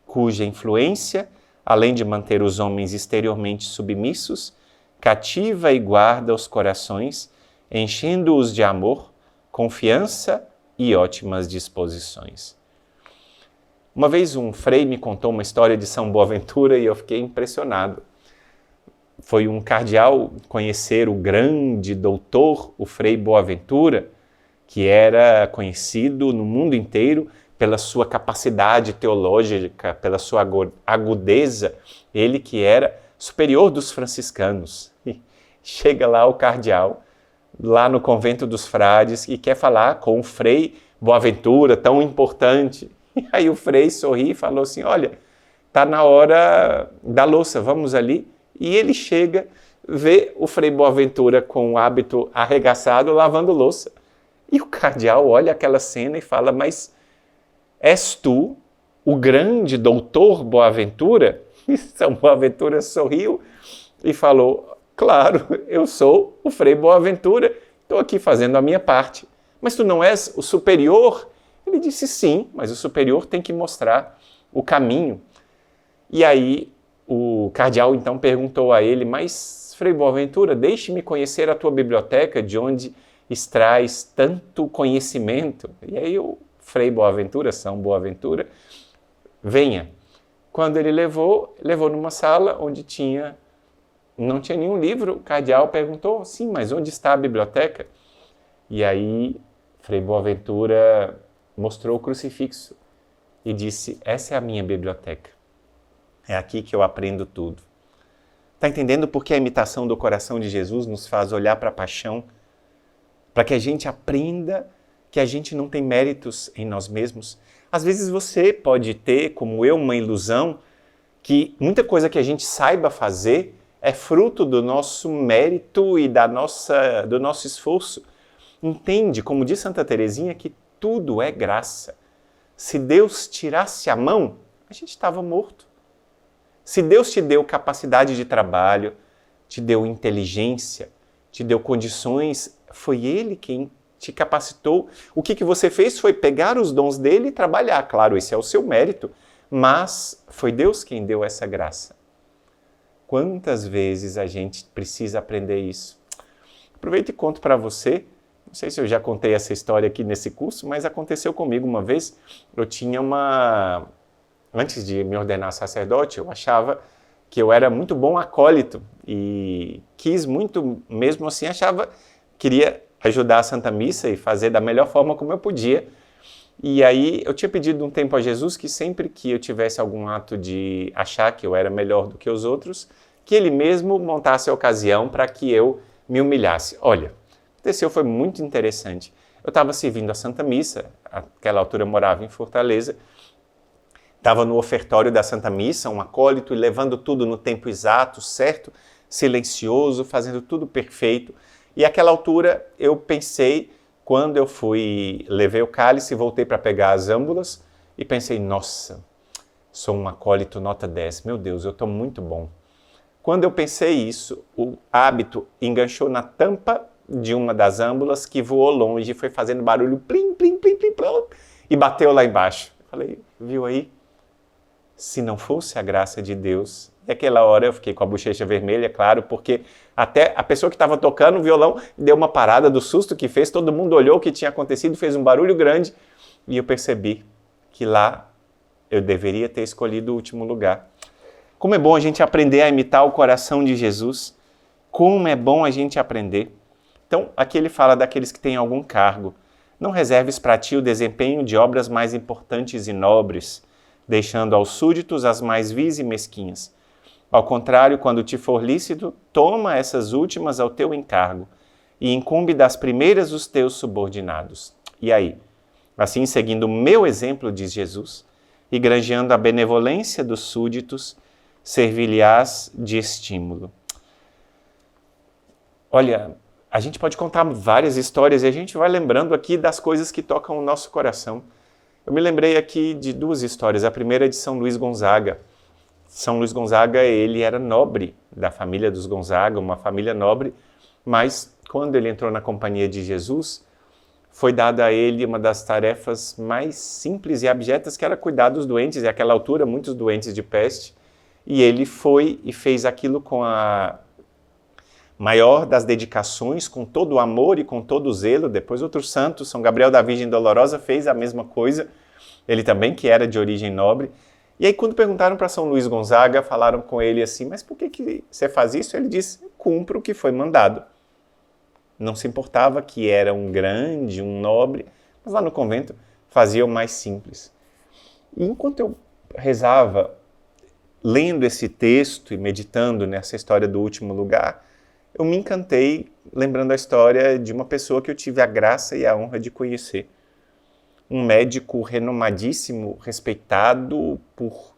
cuja influência, além de manter os homens exteriormente submissos, cativa e guarda os corações, enchendo-os de amor, confiança e ótimas disposições. Uma vez um frei me contou uma história de São Boaventura e eu fiquei impressionado. Foi um cardeal conhecer o grande doutor, o Frei Boaventura, que era conhecido no mundo inteiro pela sua capacidade teológica, pela sua agudeza, ele que era superior dos franciscanos. E chega lá o cardeal, lá no convento dos frades, e quer falar com o Frei Boaventura, tão importante. E aí o Frei sorri e falou assim, olha, está na hora da louça, vamos ali. E ele chega, vê o Frei Boaventura com o hábito arregaçado, lavando louça. E o cardeal olha aquela cena e fala, mas és tu o grande doutor Boaventura? E São Boaventura sorriu e falou, claro, eu sou o Frei Boaventura, estou aqui fazendo a minha parte. Mas tu não és o superior? Ele disse sim, mas o superior tem que mostrar o caminho. E aí o cardeal então perguntou a ele, mas Frei Boaventura, deixe-me conhecer a tua biblioteca, de onde extrais tanto conhecimento. E aí o Frei Boaventura, São Boaventura, venha. Quando ele levou numa sala onde não tinha nenhum livro, o cardeal perguntou, sim, mas onde está a biblioteca? E aí Frei Boaventura mostrou o crucifixo e disse, essa é a minha biblioteca. É aqui que eu aprendo tudo. Está entendendo por que a imitação do coração de Jesus nos faz olhar para a paixão? Para que a gente aprenda que a gente não tem méritos em nós mesmos. Às vezes você pode ter, como eu, uma ilusão que muita coisa que a gente saiba fazer é fruto do nosso mérito e do nosso esforço. Entende, como diz Santa Teresinha, que tudo é graça. Se Deus tirasse a mão, a gente estava morto. Se Deus te deu capacidade de trabalho, te deu inteligência, te deu condições, foi Ele quem te capacitou. O que você fez foi pegar os dons dele e trabalhar. Claro, esse é o seu mérito, mas foi Deus quem deu essa graça. Quantas vezes a gente precisa aprender isso? Aproveito e conto para você. Não sei se eu já contei essa história aqui nesse curso, mas aconteceu comigo uma vez. Eu tinha antes de me ordenar sacerdote, eu achava que eu era muito bom acólito e quis muito, mesmo assim, queria ajudar a Santa Missa e fazer da melhor forma como eu podia. E aí eu tinha pedido um tempo a Jesus que sempre que eu tivesse algum ato de achar que eu era melhor do que os outros, que Ele mesmo montasse a ocasião para que eu me humilhasse. Olha, aconteceu, foi muito interessante. Eu estava servindo a Santa Missa, naquela altura eu morava em Fortaleza, estava no ofertório da Santa Missa, um acólito, levando tudo no tempo exato, certo, silencioso, fazendo tudo perfeito. E àquela altura eu pensei, quando eu levei o cálice, voltei para pegar as âmbulas e pensei, nossa, sou um acólito nota 10, meu Deus, eu estou muito bom. Quando eu pensei isso, o hábito enganchou na tampa de uma das âmbulas que voou longe e foi fazendo barulho plim, plim, plim, plim, plim, e bateu lá embaixo. Eu falei, viu aí? Se não fosse a graça de Deus, e aquela hora eu fiquei com a bochecha vermelha, claro, porque até a pessoa que estava tocando o violão deu uma parada do susto que fez, todo mundo olhou o que tinha acontecido, fez um barulho grande, e eu percebi que lá eu deveria ter escolhido o último lugar. Como é bom a gente aprender a imitar o coração de Jesus, como é bom a gente aprender. Então, aqui ele fala daqueles que têm algum cargo. Não reserves para ti o desempenho de obras mais importantes e nobres, deixando aos súditos as mais vis e mesquinhas. Ao contrário, quando te for lícito, toma essas últimas ao teu encargo e incumbe das primeiras os teus subordinados. E aí? Assim, seguindo o meu exemplo, diz Jesus, e granjeando a benevolência dos súditos, servir-lhe-ás de estímulo. Olha, a gente pode contar várias histórias e a gente vai lembrando aqui das coisas que tocam o nosso coração. Eu me lembrei aqui de duas histórias. A primeira é de São Luís Gonzaga. São Luís Gonzaga, ele era nobre da família dos Gonzaga, uma família nobre, mas quando ele entrou na companhia de Jesus, foi dada a ele uma das tarefas mais simples e abjetas, que era cuidar dos doentes, e àquela altura muitos doentes de peste, e ele foi e fez aquilo com a maior das dedicações, com todo o amor e com todo o zelo. Depois outro santo, São Gabriel da Virgem Dolorosa, fez a mesma coisa, ele também, que era de origem nobre. E aí quando perguntaram para São Luís Gonzaga, falaram com ele assim, mas por que você faz isso? Ele disse, cumpro o que foi mandado. Não se importava que era um grande, um nobre, mas lá no convento fazia o mais simples. E enquanto eu rezava, lendo esse texto e meditando nessa história do último lugar, eu me encantei lembrando a história de uma pessoa que eu tive a graça e a honra de conhecer. Um médico renomadíssimo, respeitado por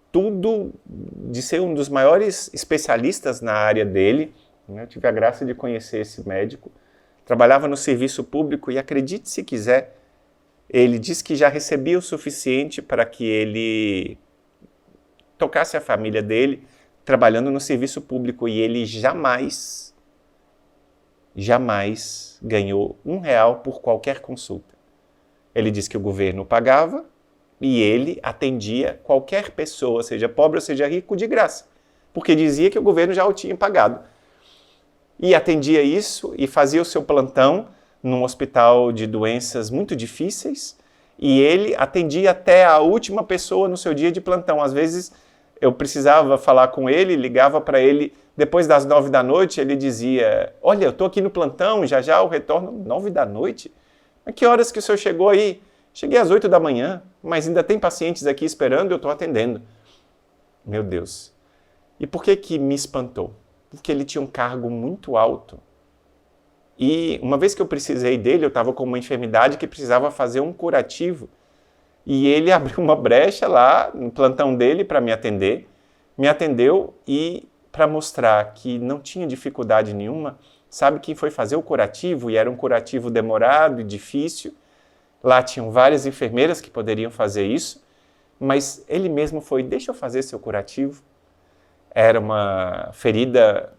tudo, de ser um dos maiores especialistas na área dele. Eu tive a graça de conhecer esse médico. Trabalhava no serviço público e, acredite se quiser, ele disse que já recebia o suficiente para que ele tocasse a família dele trabalhando no serviço público, e ele jamais ganhou R$1 por qualquer consulta. Ele disse que o governo pagava e ele atendia qualquer pessoa, seja pobre ou seja rico, de graça, porque dizia que o governo já o tinha pagado. E atendia isso e fazia o seu plantão num hospital de doenças muito difíceis, e ele atendia até a última pessoa no seu dia de plantão. Às vezes eu precisava falar com ele, ligava para ele depois das 9 da noite, ele dizia: olha, eu estou aqui no plantão, já eu retorno. 9 da noite? Mas que horas que o senhor chegou aí? Cheguei às 8 da manhã, mas ainda tem pacientes aqui esperando e eu estou atendendo. Meu Deus. E por que me espantou? Porque ele tinha um cargo muito alto. E uma vez que eu precisei dele, eu estava com uma enfermidade que precisava fazer um curativo. E ele abriu uma brecha lá no plantão dele para me atender. Me atendeu e, para mostrar que não tinha dificuldade nenhuma, sabe quem foi fazer o curativo? E era um curativo demorado e difícil. Lá tinham várias enfermeiras que poderiam fazer isso, mas ele mesmo foi: deixa eu fazer seu curativo. Era uma ferida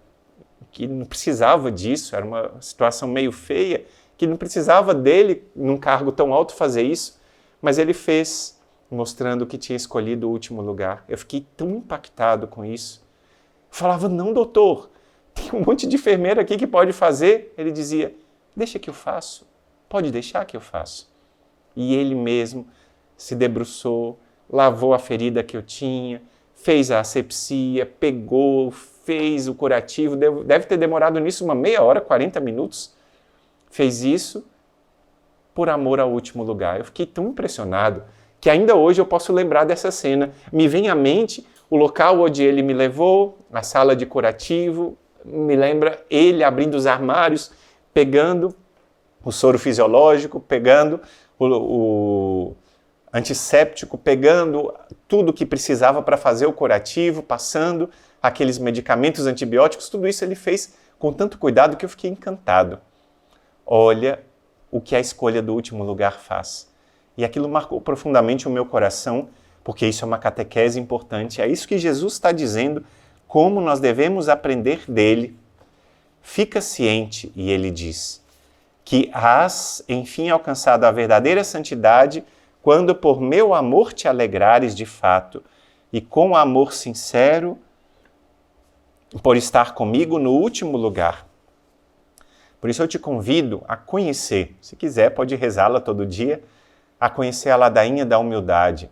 que não precisava disso, era uma situação meio feia, que não precisava dele, num cargo tão alto, fazer isso, mas ele fez, mostrando que tinha escolhido o último lugar. Eu fiquei tão impactado com isso. Eu falava: não, doutor, tem um monte de enfermeira aqui que pode fazer. Ele dizia: deixa que eu faço, pode deixar que eu faço. E ele mesmo se debruçou, lavou a ferida que eu tinha, fez a asepsia, pegou, fez o curativo, deve ter demorado nisso uma meia hora, 40 minutos. Fez isso por amor ao último lugar. Eu fiquei tão impressionado que ainda hoje eu posso lembrar dessa cena. Me vem à mente o local onde ele me levou, a sala de curativo, me lembra ele abrindo os armários, pegando o soro fisiológico, pegando o antisséptico, pegando tudo que precisava para fazer o curativo, passando aqueles medicamentos antibióticos. Tudo isso ele fez com tanto cuidado que eu fiquei encantado. Olha o que a escolha do último lugar faz. E aquilo marcou profundamente o meu coração, porque isso é uma catequese importante. É isso que Jesus está dizendo, como nós devemos aprender dele. Fica ciente, e ele diz, que has, enfim, alcançado a verdadeira santidade quando por meu amor te alegrares de fato e com amor sincero por estar comigo no último lugar. Por isso eu te convido a conhecer, se quiser pode rezá-la todo dia, a conhecer a ladainha da humildade.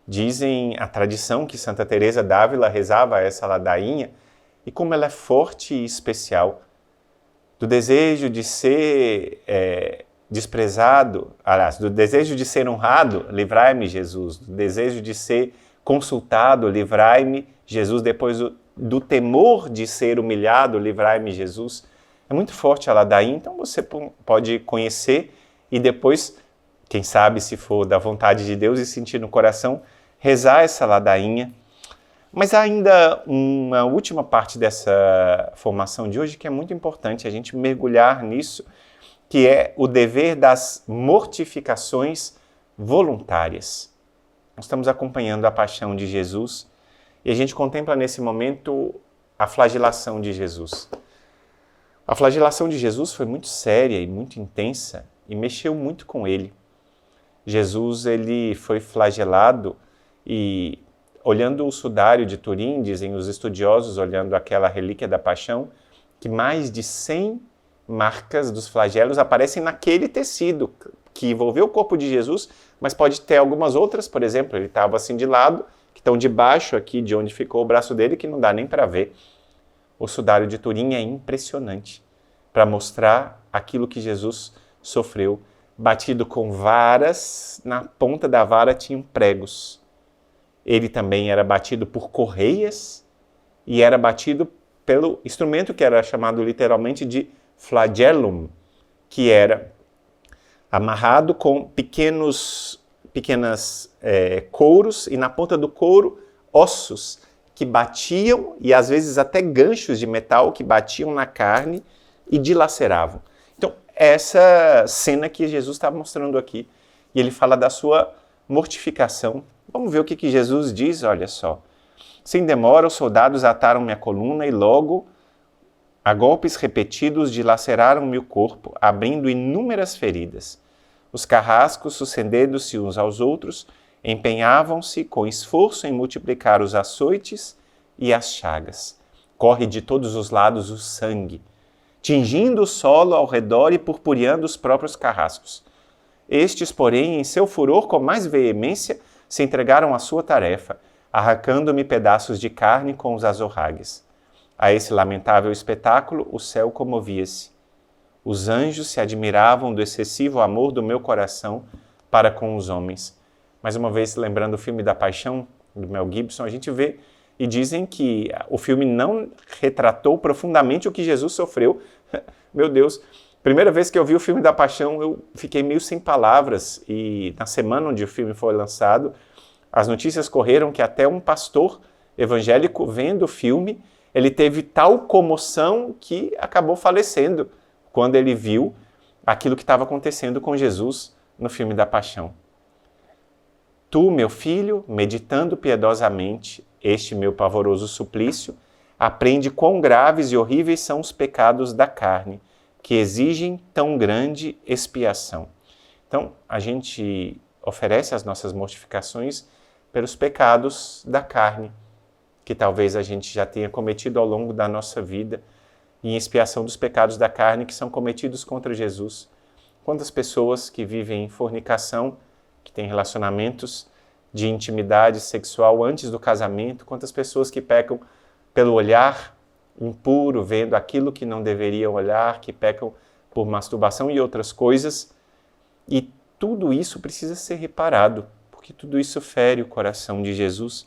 Dizem a tradição que Santa Teresa d'Ávila rezava essa ladainha, e como ela é forte e especial, do desejo de ser desprezado, aliás, do desejo de ser honrado, livrai-me, Jesus. Do desejo de ser consultado, livrai-me, Jesus. Depois do temor de ser humilhado, livrai-me, Jesus. É muito forte a ladainha, então você pode conhecer e depois, quem sabe, se for da vontade de Deus e sentir no coração, rezar essa ladainha. Mas há ainda uma última parte dessa formação de hoje que é muito importante a gente mergulhar nisso, que é o dever das mortificações voluntárias. Nós estamos acompanhando a paixão de Jesus e a gente contempla nesse momento a flagelação de Jesus. A flagelação de Jesus foi muito séria e muito intensa e mexeu muito com ele. Jesus, ele foi flagelado e, olhando o sudário de Turim, dizem os estudiosos, olhando aquela relíquia da paixão, que mais de 100 marcas dos flagelos aparecem naquele tecido que envolveu o corpo de Jesus, mas pode ter algumas outras, por exemplo, ele estava assim de lado, que estão debaixo aqui de onde ficou o braço dele, que não dá nem para ver. O sudário de Turim é impressionante para mostrar aquilo que Jesus sofreu. Batido com varas, na ponta da vara tinham pregos. Ele também era batido por correias e era batido pelo instrumento que era chamado literalmente de flagellum, que era amarrado com pequenas couros e na ponta do couro ossos que batiam e às vezes até ganchos de metal que batiam na carne e dilaceravam. Então, essa cena que Jesus está mostrando aqui, e ele fala da sua mortificação. Vamos ver o que Jesus diz, olha só. Sem demora, os soldados ataram minha coluna e logo, a golpes repetidos, dilaceraram-me o corpo, abrindo inúmeras feridas. Os carrascos, sucedendo-se uns aos outros, empenhavam-se com esforço em multiplicar os açoites e as chagas. Corre de todos os lados o sangue, tingindo o solo ao redor e purpureando os próprios carrascos. Estes, porém, em seu furor com mais veemência, se entregaram à sua tarefa, arrancando-me pedaços de carne com os azorragues. A esse lamentável espetáculo, o céu comovia-se. Os anjos se admiravam do excessivo amor do meu coração para com os homens. Mais uma vez, lembrando o filme da Paixão, do Mel Gibson, a gente vê e dizem que o filme não retratou profundamente o que Jesus sofreu. Meu Deus, primeira vez que eu vi o filme da Paixão, eu fiquei meio sem palavras. E na semana onde o filme foi lançado, as notícias correram que até um pastor evangélico, vendo o filme, ele teve tal comoção que acabou falecendo quando ele viu aquilo que estava acontecendo com Jesus no filme da Paixão. Tu, meu filho, meditando piedosamente este meu pavoroso suplício, aprende quão graves e horríveis são os pecados da carne, que exigem tão grande expiação. Então, a gente oferece as nossas mortificações pelos pecados da carne, que talvez a gente já tenha cometido ao longo da nossa vida, em expiação dos pecados da carne que são cometidos contra Jesus. Quantas pessoas que vivem em fornicação, que têm relacionamentos de intimidade sexual antes do casamento, quantas pessoas que pecam pelo olhar impuro, vendo aquilo que não deveriam olhar, que pecam por masturbação e outras coisas. E tudo isso precisa ser reparado, porque tudo isso fere o coração de Jesus.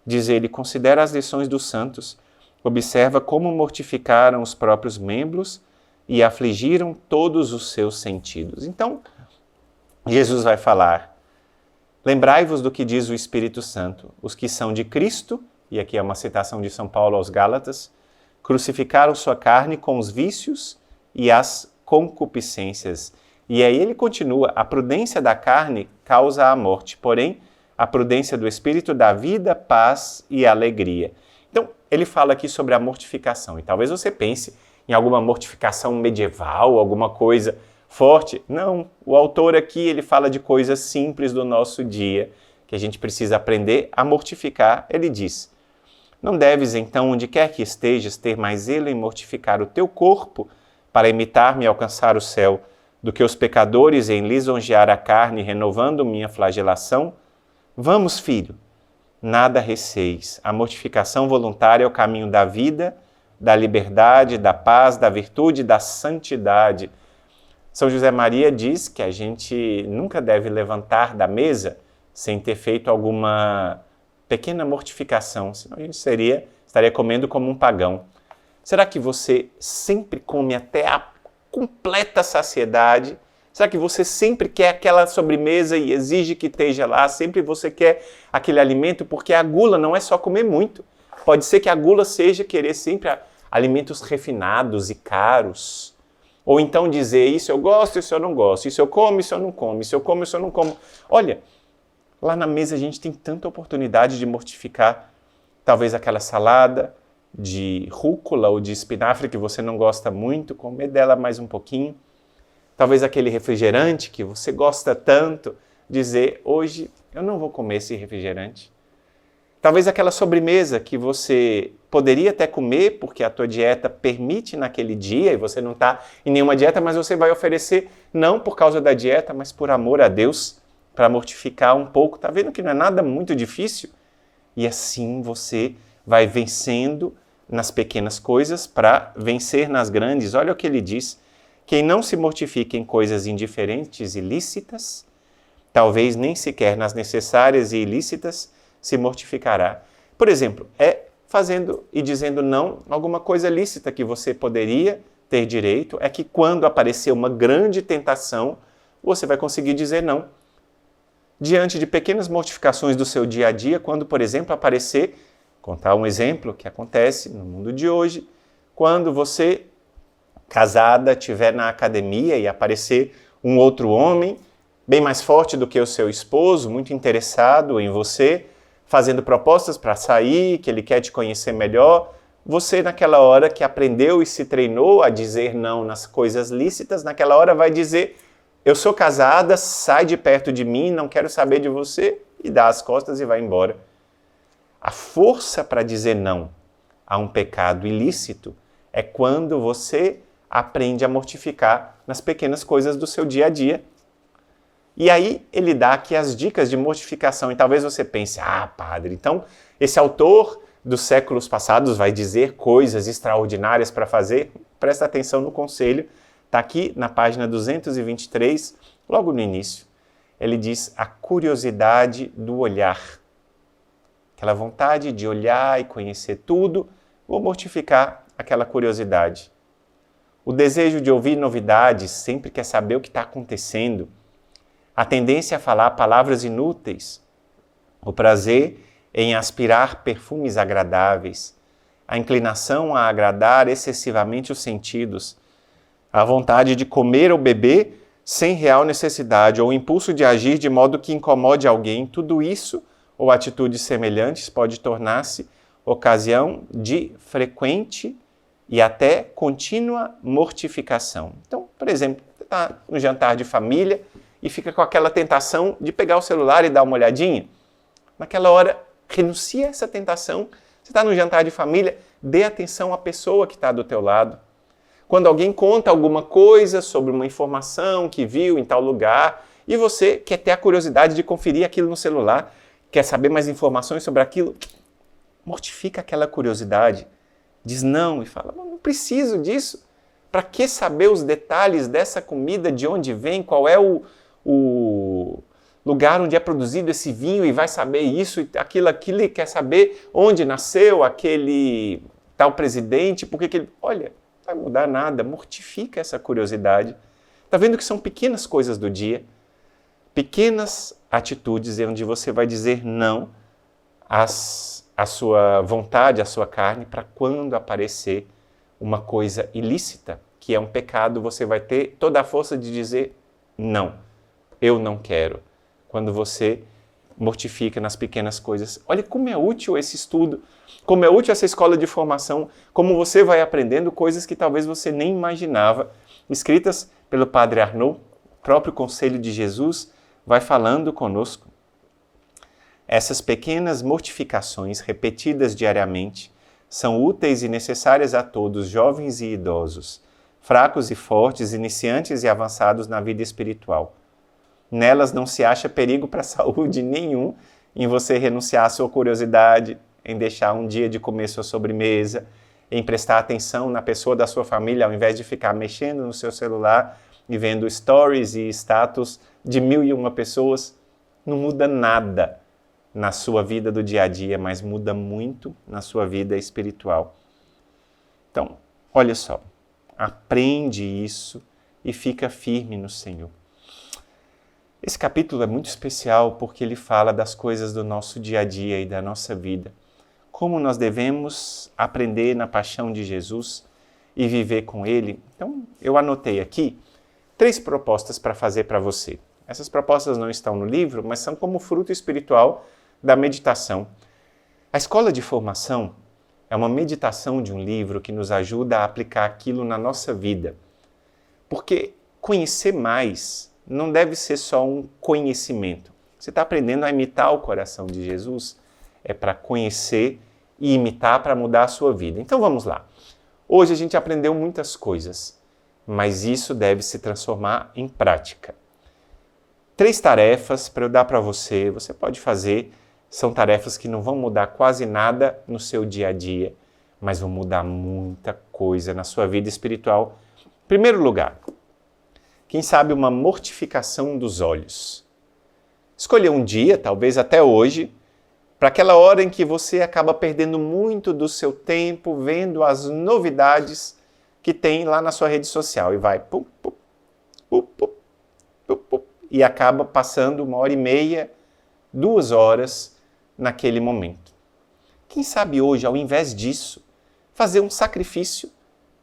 Diz ele, considera as lições dos santos, observa como mortificaram os próprios membros e afligiram todos os seus sentidos. Então, Jesus vai falar, lembrai-vos do que diz o Espírito Santo, os que são de Cristo, e aqui é uma citação de São Paulo aos Gálatas, crucificaram sua carne com os vícios e as concupiscências. E aí ele continua, a prudência da carne causa a morte, porém, a prudência do Espírito dá vida, paz e alegria. Então, ele fala aqui sobre a mortificação, e talvez você pense em alguma mortificação medieval, alguma coisa forte. Não, o autor aqui ele fala de coisas simples do nosso dia, que a gente precisa aprender a mortificar. Ele diz, não deves então, onde quer que estejas, ter mais zelo em mortificar o teu corpo para imitar-me e alcançar o céu, do que os pecadores em lisonjear a carne, renovando minha flagelação? Vamos, filho, nada receis. A mortificação voluntária é o caminho da vida, da liberdade, da paz, da virtude, da santidade. São José Maria diz que a gente nunca deve levantar da mesa sem ter feito alguma pequena mortificação, senão a gente estaria comendo como um pagão. Será que você sempre come até a completa saciedade? Será que você sempre quer aquela sobremesa e exige que esteja lá? Sempre você quer aquele alimento? Porque a gula não é só comer muito. Pode ser que a gula seja querer sempre alimentos refinados e caros. Ou então dizer, isso eu gosto, isso eu não gosto. Isso eu como, isso eu não como. Isso eu como, isso eu não como. Olha, lá na mesa a gente tem tanta oportunidade de mortificar. Talvez aquela salada de rúcula ou de espinafre que você não gosta muito, comer dela mais um pouquinho. Talvez aquele refrigerante que você gosta tanto, dizer, hoje eu não vou comer esse refrigerante. Talvez aquela sobremesa que você poderia até comer, porque a tua dieta permite naquele dia, e você não está em nenhuma dieta, mas você vai oferecer, não por causa da dieta, mas por amor a Deus, para mortificar um pouco. Está vendo que não é nada muito difícil? E assim você vai vencendo nas pequenas coisas para vencer nas grandes. Olha o que ele diz. Quem não se mortifica em coisas indiferentes e lícitas, talvez nem sequer nas necessárias e ilícitas, se mortificará. Por exemplo, fazendo e dizendo não a alguma coisa lícita que você poderia ter direito, é que quando aparecer uma grande tentação, você vai conseguir dizer não. Diante de pequenas mortificações do seu dia a dia, quando, por exemplo, aparecer, contar um exemplo que acontece no mundo de hoje, quando você casada, estiver na academia e aparecer um outro homem bem mais forte do que o seu esposo, muito interessado em você, fazendo propostas para sair, que ele quer te conhecer melhor. Você, naquela hora que aprendeu e se treinou a dizer não nas coisas lícitas, naquela hora vai dizer: eu sou casada, sai de perto de mim, não quero saber de você, e dá as costas e vai embora. A força para dizer não a um pecado ilícito é quando você aprende a mortificar nas pequenas coisas do seu dia a dia. E aí ele dá aqui as dicas de mortificação. E talvez você pense: padre, então esse autor dos séculos passados vai dizer coisas extraordinárias para fazer? Presta atenção no conselho. Está aqui na página 223, logo no início. Ele diz: a curiosidade do olhar. Aquela vontade de olhar e conhecer tudo, vou mortificar aquela curiosidade. O desejo de ouvir novidades, sempre quer saber o que está acontecendo. A tendência a falar palavras inúteis. O prazer em aspirar perfumes agradáveis. A inclinação a agradar excessivamente os sentidos. A vontade de comer ou beber sem real necessidade, ou o impulso de agir de modo que incomode alguém. Tudo isso, ou atitudes semelhantes, pode tornar-se ocasião de frequente e até contínua mortificação. Então, por exemplo, você está no jantar de família e fica com aquela tentação de pegar o celular e dar uma olhadinha. Naquela hora, renuncia a essa tentação. Você está no jantar de família, dê atenção à pessoa que está do teu lado. Quando alguém conta alguma coisa sobre uma informação que viu em tal lugar e você quer ter a curiosidade de conferir aquilo no celular, quer saber mais informações sobre aquilo, mortifica aquela curiosidade. Diz não e fala: não preciso disso. Para que saber os detalhes dessa comida, de onde vem, qual é o lugar onde é produzido esse vinho, e vai saber isso e aquilo, e quer saber onde nasceu aquele tal presidente, porque que ele... Olha, não vai mudar nada, mortifica essa curiosidade. Está vendo que são pequenas coisas do dia, pequenas atitudes onde você vai dizer não à sua vontade, à sua carne, para quando aparecer uma coisa ilícita, que é um pecado, você vai ter toda a força de dizer não, eu não quero. Quando você mortifica nas pequenas coisas. Olha como é útil esse estudo, como é útil essa escola de formação, como você vai aprendendo coisas que talvez você nem imaginava, escritas pelo Padre Arnaud, o próprio Conselho de Jesus, vai falando conosco. Essas pequenas mortificações repetidas diariamente são úteis e necessárias a todos, jovens e idosos, fracos e fortes, iniciantes e avançados na vida espiritual. Nelas não se acha perigo para a saúde nenhum em você renunciar à sua curiosidade, em deixar um dia de comer sua sobremesa, em prestar atenção na pessoa da sua família, ao invés de ficar mexendo no seu celular e vendo stories e status de 1001 pessoas. Não muda nada na sua vida do dia a dia, mas muda muito na sua vida espiritual. Então, olha só, aprende isso e fica firme no Senhor. Esse capítulo é muito especial porque ele fala das coisas do nosso dia a dia e da nossa vida. Como nós devemos aprender na paixão de Jesus e viver com Ele. Então, eu anotei aqui 3 propostas para fazer para você. Essas propostas não estão no livro, mas são como fruto espiritual da meditação. A escola de formação é uma meditação de um livro que nos ajuda a aplicar aquilo na nossa vida. Porque conhecer mais não deve ser só um conhecimento. Você está aprendendo a imitar o coração de Jesus, é para conhecer e imitar para mudar a sua vida. Então vamos lá. Hoje a gente aprendeu muitas coisas, mas isso deve se transformar em prática. 3 tarefas para eu dar para você, você pode fazer, são tarefas que não vão mudar quase nada no seu dia a dia, mas vão mudar muita coisa na sua vida espiritual. Em primeiro lugar, quem sabe uma mortificação dos olhos. Escolher um dia, talvez até hoje, para aquela hora em que você acaba perdendo muito do seu tempo vendo as novidades que tem lá na sua rede social. E vai e acaba passando 1h30, 2 horas naquele momento. Quem sabe hoje, ao invés disso, fazer um sacrifício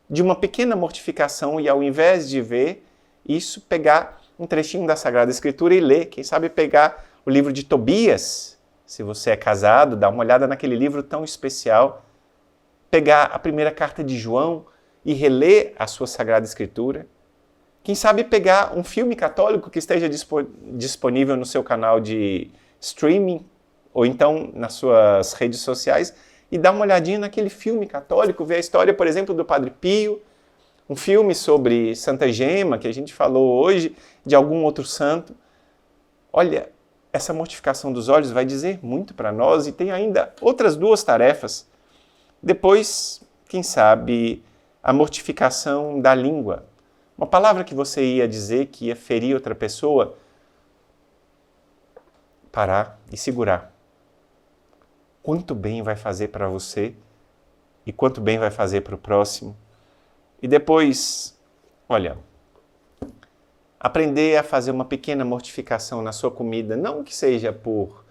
de uma pequena mortificação e ao invés de ver isso, pegar um trechinho da Sagrada Escritura e ler. Quem sabe pegar o livro de Tobias, se você é casado, dá uma olhada naquele livro tão especial. Pegar a primeira carta de João e reler a sua Sagrada Escritura. Quem sabe pegar um filme católico que esteja disponível no seu canal de streaming ou então nas suas redes sociais e dar uma olhadinha naquele filme católico, ver a história, por exemplo, do Padre Pio, um filme sobre Santa Gema, que a gente falou hoje, de algum outro santo. Olha, essa mortificação dos olhos vai dizer muito para nós e tem ainda outras duas tarefas. Depois, quem sabe, a mortificação da língua. Uma palavra que você ia dizer que ia ferir outra pessoa, parar e segurar. Quanto bem vai fazer para você e quanto bem vai fazer para o próximo. E depois, olha, aprender a fazer uma pequena mortificação na sua comida, não que seja por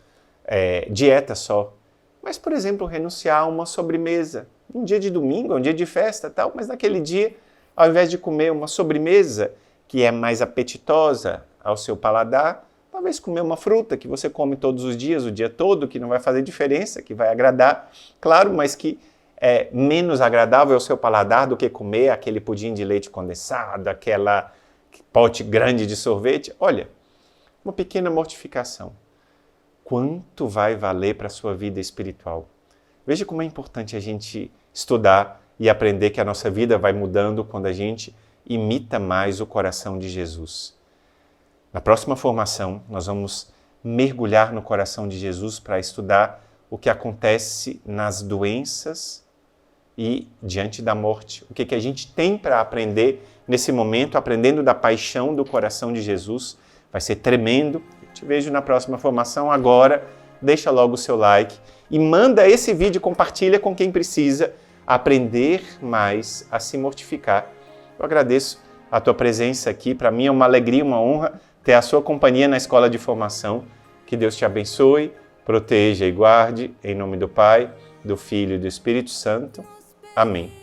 dieta só, mas, por exemplo, renunciar a uma sobremesa. Um dia de domingo, um dia de festa, tal, mas naquele dia, ao invés de comer uma sobremesa que é mais apetitosa ao seu paladar, talvez comer uma fruta que você come todos os dias, o dia todo, que não vai fazer diferença, que vai agradar, claro, mas que é menos agradável ao seu paladar do que comer aquele pudim de leite condensado, aquela pote grande de sorvete. Olha, uma pequena mortificação. Quanto vai valer para a sua vida espiritual? Veja como é importante a gente estudar e aprender que a nossa vida vai mudando quando a gente imita mais o coração de Jesus. Na próxima formação, nós vamos mergulhar no coração de Jesus para estudar o que acontece nas doenças e diante da morte. O que a gente tem para aprender nesse momento, aprendendo da paixão do coração de Jesus. Vai ser tremendo. Eu te vejo na próxima formação. Agora, deixa logo o seu like e manda esse vídeo, compartilha com quem precisa aprender mais a se mortificar. Eu agradeço a tua presença aqui. Para mim é uma alegria, uma honra ter a sua companhia na Escola de Formação. Que Deus te abençoe, proteja e guarde. Em nome do Pai, do Filho e do Espírito Santo. Amém.